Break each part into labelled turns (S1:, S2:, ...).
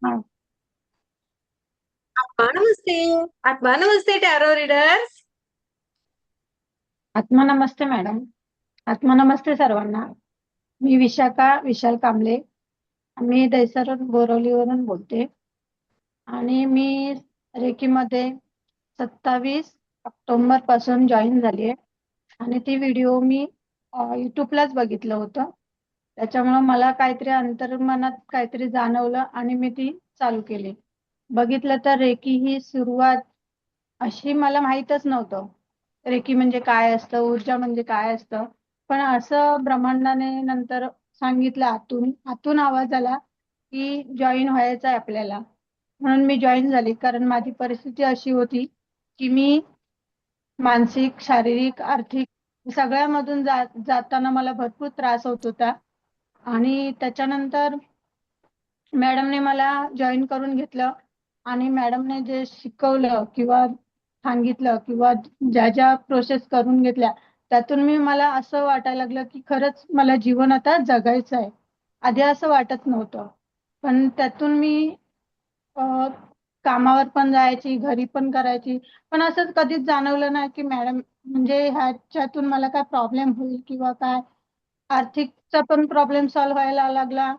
S1: हाँ।
S2: आत्मा नमस्ते. आत्मा नमस्ते टॅरो रीडर्स.
S1: आत्मा नमस्ते मॅडम. आत्मा नमस्ते सर्वांना. मी विशाखा विशाल कांबळे. मी दैसर बोरवलीवरून बोलते आणि मी रेकीमध्ये 27 ऑक्टोबर पासून जॉईन झाली आहे आणि ती व्हिडिओ मी युट्यूबलाच बघितलं होतं. त्याच्यामुळं मला काहीतरी अंतर्मनात काहीतरी जाणवलं आणि मी ती चालू केली. बघितलं तर रेकी ही सुरुवात अशी मला माहीतच नव्हतं. रेकी म्हणजे काय असतं, ऊर्जा म्हणजे काय असतं. पण असं ब्रह्मांडाने नंतर सांगितलं, आतून आतून आवाज आला की जॉईन व्हायचं आहे आपल्याला. म्हणून मी जॉईन झाली, कारण माझी परिस्थिती अशी होती की मी मानसिक, शारीरिक, आर्थिक सगळ्यामधून जाताना मला भरपूर त्रास होत होता. आणि त्याच्यानंतर मॅडमने मला जॉईन करून घेतलं आणि मॅडमने जे शिकवलं किंवा सांगितलं किंवा ज्या ज्या प्रोसेस करून घेतल्या, त्यातून मला असं वाटायला लागलं की खरंच मला जीवन आता जगायचं आहे. आधी असं वाटत नव्हतं. पण त्यातून मी अ, कामावर पण जायची, घरी पण करायची. पण असं कधीच जाणवलं नाही की मॅडम म्हणजे ह्याच्यातून मला काय प्रॉब्लेम होईल किंवा काय. आर्थिकचा पण प्रॉब्लेम सॉल्व्ह व्हायला लागला,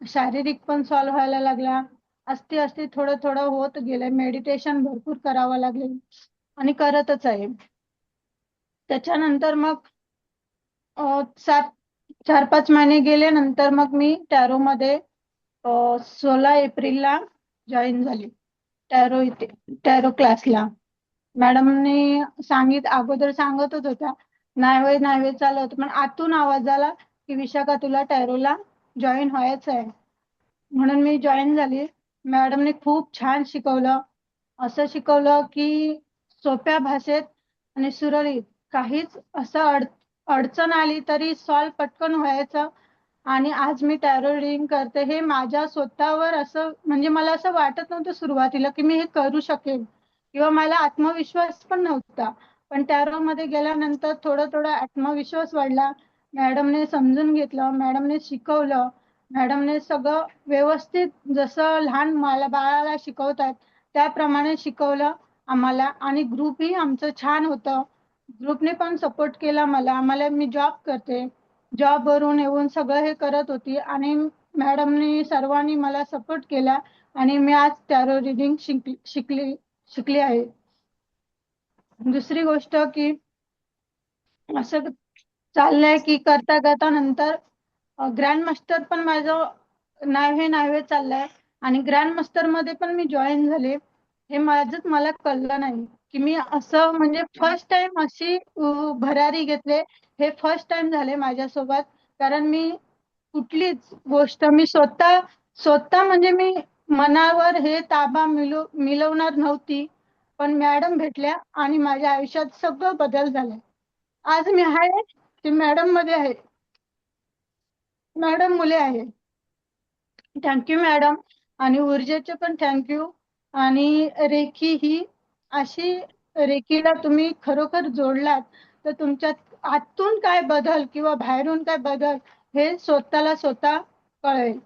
S1: शारीरिक पण सॉल्व्ह व्हायला लागला. असते असते थोडं थोडं होत गेलंय. मेडिटेशन भरपूर करावं लागले आणि करतच आहे. त्याच्यानंतर मग अ, 4-5 महिने गेले. नंतर मग मी टॅरोमध्ये 16 एप्रिलला जॉईन झाली. टॅरो इथे टॅरो क्लासला. मॅडमने अगोदर सांगतच होत्या, नाही होय नाही होय चालू होतं, पण आतून आवाज आला की विशाखा तुला टॅरोला जॉईन व्हायचं आहे. म्हणून मी जॉईन झाली. मॅडमने खूप छान शिकवलं. असं शिकवलं की सोप्या भाषेत आणि सुरळीत, काहीच असं अडचण आली तरी सॉल्व पटकन व्हायचं. आणि आज मी टॅरो रीडिंग करते हे माझ्या स्वतःवर असं म्हणजे मला असं वाटत नव्हतं सुरुवातीला की मी हे करू शकेल किंवा मला आत्मविश्वास पण नव्हता. पण टॅरो मध्ये गेल्यानंतर थोडं थोडं आत्मविश्वास वाढला. मॅडमने समजून घेतलं, मॅडमने शिकवलं, मॅडमने सगळं व्यवस्थित जसं लहान मला बाळाला शिकवतात त्याप्रमाणे शिकवलं आम्हाला. आणि ग्रुपही आमचं छान होतं. ग्रुपने पण सपोर्ट केला मला. मी जॉब करते, जॉब वरून येऊन सगळं हे करत होती आणि मॅडमनी सर्वांनी मला सपोर्ट केला आणि मी आज टॅरो रिडिंग शिकली आहे. दुसरी गोष्ट की असं चाललंय की करता करता नंतर ग्रँड मास्टर पण माझं नावे चाललंय आणि ग्रँड मास्टर मध्ये पण मी जॉईन झाले. हे माझंच मला कळलं नाही की मी असं म्हणजे फर्स्ट टाइम अशी भरारी घेतले. हे फर्स्ट टाइम झाले माझ्यासोबत. कारण मी कुठलीच गोष्ट मी स्वतः स्वतः म्हणजे मी मनावर हे ताबा मिळवणार नव्हती. पण मॅडम भेटल्या आणि माझ्या आयुष्यात सगळं बदल झाले. आज मी आहे ते मॅडम मध्ये आहे. मॅडम मुले आहे. Thank you madam. आणि ऊर्जेचे पण थँक्यू. आणि रेखी ही अशी, रेखीला तुम्ही खरोखर जोडलात तर तुमच्यात आतून काय बदल किंवा बाहेरून काय बदल हे स्वतःला स्वतः कळेल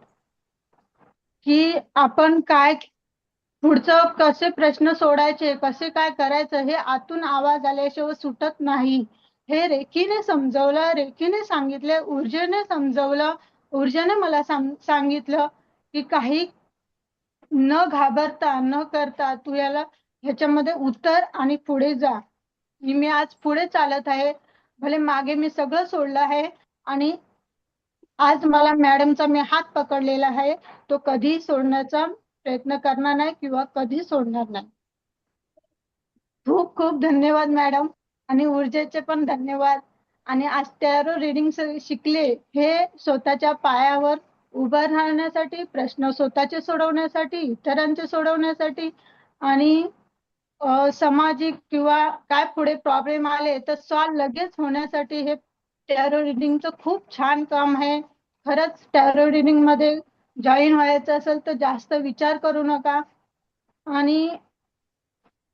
S1: की आपण काय पुढचं कसे प्रश्न सोडायचे, कसे काय करायचं हे आतून आवाज आल्याशिवाय सुटत नाही. हे रेखीने समजवलं, रेखीने सांगितलं, ऊर्जेने समजवलं. ऊर्जेने मला सांगितलं की काही न घाबरता न करता तू ह्याच्यामध्ये उतर आणि पुढे जा. मी आज पुढे चालत आहे. भले मागे मी सगळं सोडलं आहे आणि आज मला मॅडमचा मी हात पकडलेला आहे. तो कधी सोडण्याचा प्रयत्न करणार नाही किंवा कधी सोडणार नाही. खूप खूप धन्यवाद मॅडम. आणि ऊर्जेचे पण धन्यवाद. आणि आज टॅरो रिडिंग शिकले हे स्वतःच्या पायावर उभं राहण्यासाठी, प्रश्न स्वतःचे सोडवण्यासाठी, इतरांचे सोडवण्यासाठी आणि सामाजिक किंवा काय पुढे प्रॉब्लेम आले तर सॉल्व लगेच होण्यासाठी हे टॅरो रिडिंगचं खूप छान काम आहे. खरंच टॅरो रिडिंग मध्ये जॉईन व्हायचं असेल तर जास्त विचार करू नका आणि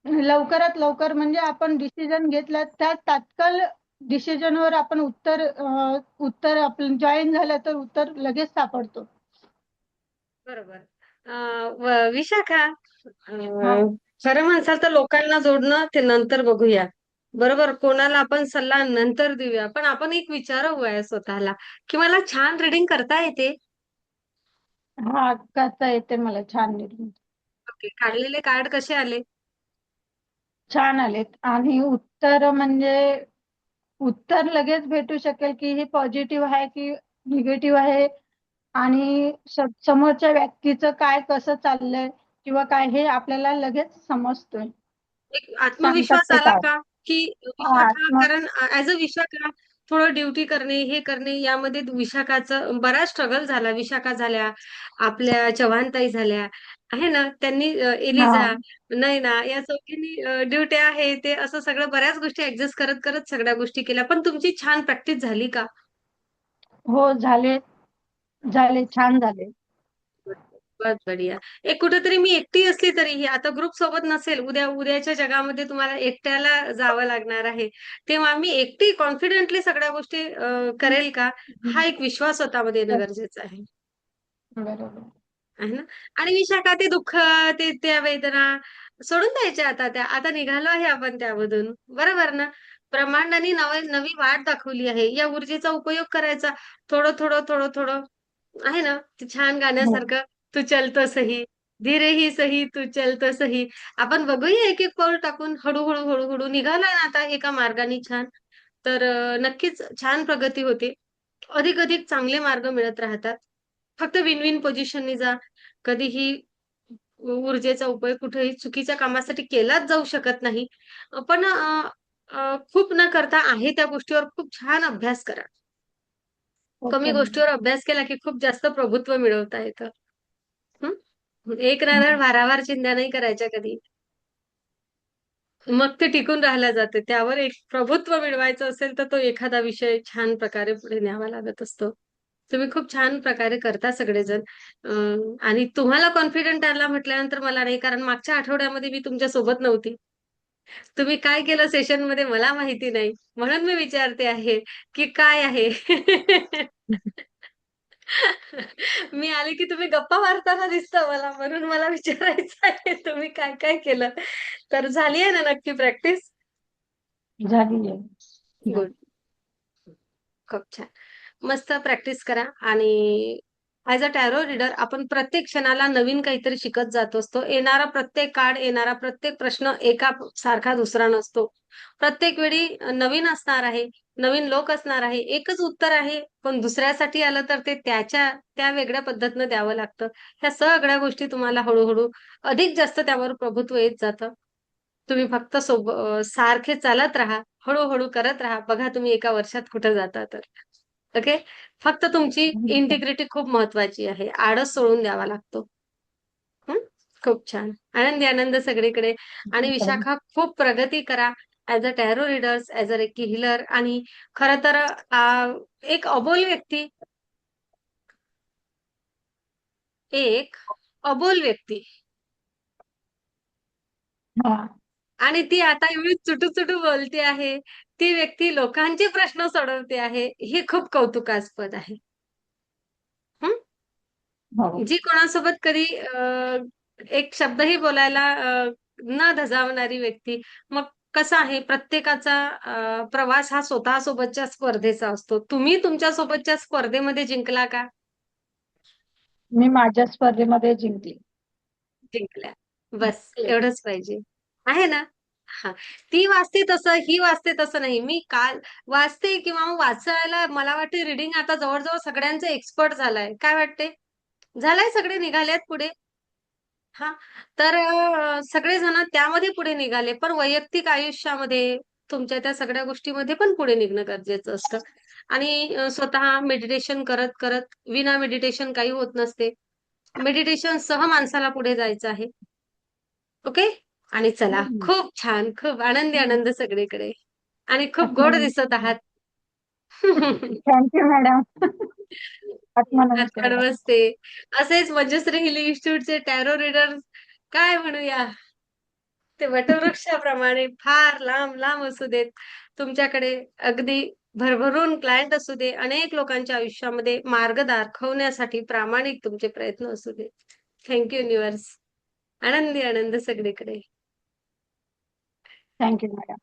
S1: लवकरात लवकर म्हणजे आपण डिसिजन घेतलं त्या तात्काळ डिसिजनवर आपण उत्तर आपलं जॉईन झालं तर उत्तर लगेच सापडतो.
S2: बरोबर. विशाखा,
S1: हा
S2: खरं म्हणसाल तर लोकांना जोडणं ते नंतर बघूया. बरोबर, कोणाला आपण सल्ला नंतर देऊया, पण आपण एक विचारूया स्वतःला की मला छान रीडिंग करता येते.
S1: हा करता येते मला छान निर्मिती.
S2: ओके, काढलेले कार्ड कसे आले?
S1: छान आलेत आणि उत्तर म्हणजे उत्तर लगेच भेटू शकेल की हे पॉझिटिव्ह आहे की निगेटिव्ह आहे आणि समोरच्या व्यक्तीचं काय कसं चाललंय किंवा काय हे आपल्याला लगेच समजतोय.
S2: एक
S1: सांगतात
S2: आत्मविश्वास
S1: ते
S2: आला
S1: काय
S2: का? की
S1: हा
S2: विशाखा, कारण ऍज अ विशाखा थोडं ड्युटी करणे, हे करणे यामध्ये विशाखाचं बराच स्ट्रगल झाला. विशाखा झाल्या, आपल्या चव्हाणताई झाल्या, आहे ना, त्यांनी
S1: हा
S2: एलिझा, नयना या चौघींनी ड्युट्या आहे ते असं सगळं बऱ्याच गोष्टी ऍडजस्ट करत करत सगळ्या गोष्टी केल्या. पण तुमची छान प्रॅक्टिस झाली का?
S1: हो झाले झाले छान झाले.
S2: बहुत बढिया. एक कुठेतरी मी एकटी असली तरीही, आता ग्रुप सोबत नसेल, उद्याच्या जगामध्ये तुम्हाला एकट्याला जावं लागणार आहे. तेव्हा मी एकटी कॉन्फिडेंटली सगळ्या गोष्टी करेल का? हा एक विश्वास स्वतःमध्ये येणं गरजेचं आहे.
S1: बरोबर.
S2: आहे ना? आणि विशाखा, ते दुःख, त्या वेदना सोडून द्यायच्या आता त्या. आता निघालो आहे आपण त्यामधून. बरोबर ना? ब्रह्मांडाने नवी वाट दाखवली आहे. या ऊर्जेचा उपयोग करायचा. थोडं, थोडं, थोडं, थोडं आहे ना, ते छान
S1: हो
S2: गाण्यासारखं, तू चल तो सही, धीरे ही सही, तू चल तो सही. आपण बघूया एक-एक पाऊल टाकून हळू-हळू, हळूहळू निघालोय ना आता एका मार्गाने छान. तर नक्कीच छान प्रगती होते. अधिक-अधिक चांगले मार्ग मिळत राहतात. फक्त विन-विन पोझिशननी जा. कधीही ऊर्जेचा उपयोग कुठेही चुकीच्या कामासाठी केलाच जाऊ शकत नाही. पण अ, अ, खूप न करता आहे त्या गोष्टीवर खूप छान अभ्यास करा. कमी
S1: ओके
S2: गोष्टीवर अभ्यास केला की खूप जास्त प्रभुत्व मिळवता येतं. हं. एक नारळ भारावर चिंध्या नाही करायच्या कधी. मग ते टिकून राहिलं जाते. त्यावर एक प्रभुत्व मिळवायचं असेल, तर तो एखादा विषय छान प्रकारे पुढे न्यावा लागत असतो. तुम्ही खूप छान प्रकारे करता सगळेजण. अ, आणि तुम्हाला कॉन्फिडंट आला म्हटल्यानंतर मला नाही, कारण मागच्या आठवड्यामध्ये मी तुमच्या सोबत नव्हती. तुम्ही काय केलं सेशनमध्ये मला माहिती नाही. म्हणून मी विचारते आहे, की काय आहे? मी आले की तुम्ही गप्पा मारताना दिसतं मला, म्हणून मला विचारायचं आहे तुम्ही काय-काय केलं? तर झाली आहे ना नक्की प्रॅक्टिस?
S1: झाली आहे.
S2: गुड. खूप छान. मस्त प्रॅक्टिस करा आणि ॲज अ टॅरो रीडर आपण प्रत्येक क्षणाला नवीन काहीतरी शिकत जात असतो. येणारा प्रत्येक कार्ड, येणारा प्रत्येक प्रश्न एका सारखा दुसरा नसतो. प्रत्येक वेळी नवीन असणार आहे, नवीन लोक असणार आहे. एकच उत्तर आहे, पण दुसऱ्यासाठी आलं तर ते त्या वेगळ्या पद्धतीनं द्यावं लागतं. ह्या सगळ्या गोष्टी तुम्हाला हळू अधिक जास्त त्यावर प्रभुत्व येत जातं. तुम्ही फक्त सारखे चालत राहा, हळू करत राहा. बघा तुम्ही एका वर्षात कुठे जाता तर. ओके. फक्त तुमची इंटिग्रिटी खूप महत्वाची आहे. आळस सोडून द्यावा लागतो. हं. खूप छान. आनंदी-आनंद सगळीकडे. आणि विशाखा, खूप प्रगती करा as a tarot readers, as a recce healer. आणि खरं तर एक अबोल व्यक्ती, एक अबोल व्यक्ती
S1: हा
S2: आणि ती आता एवढी चुटू-चुटू बोलते आहे. ती व्यक्ती लोकांचे प्रश्न सोडवते आहे. हे खूप कौतुकास्पद आहे. हं.
S1: हो
S2: जी कोणासोबत कधी एक शब्दही बोलायला न धजावणारी व्यक्ती. मग कसं आहे, प्रत्येकाचा प्रवास हा स्वतःसोबतच्या स्पर्धेचा असतो. तुम्ही तुमच्या सोबतच्या स्पर्धेमध्ये जिंकला का?
S1: मी माझ्या स्पर्धेमध्ये जिंकली.
S2: जिंकल्या. बस एवढंच पाहिजे. आहे ना? हां. ती वाचते तसं, ही वाचते तसं नाही. मी काल वाचते किंवा मग वाचायला मला वाटते रीडिंग आता जवळ सगळ्यांचे एक्सपर्ट झालाय. काय वाटते? झालाय, सगळे निघालेत पुढे. हां. तर सगळेजण त्यामध्ये पुढे निघाले. पण वैयक्तिक आयुष्यामध्ये तुमच्या त्या सगळ्या गोष्टीमध्ये पण पुढे निघणं गरजेचं असतं. आणि स्वतः मेडिटेशन करत विना मेडिटेशन काही होत नसते. मेडिटेशनसह माणसाला पुढे जायचं आहे. ओके? आणि चला, खूप छान, खूप आनंदी-आनंद सगळीकडे. आणि खूप गोड दिसत आहात.
S1: Thank you madam.
S2: आत्मा
S1: आत्मनमस्कार.
S2: नमस्ते. असेच मंजुश्री हिलिंग इन्स्टिट्यूटचे टॅरो रीडर, काय म्हणूया, ते वटवृक्षाप्रमाणे फार लांब-लांब असू देत. तुमच्याकडे अगदी भरभरून क्लायंट असू दे. अनेक लोकांच्या आयुष्यामध्ये मार्ग दाखवण्यासाठी प्रामाणिक तुमचे प्रयत्न असू देत. Thank universe. आनंदी आनंद सगळीकडे.
S1: Thank you madam.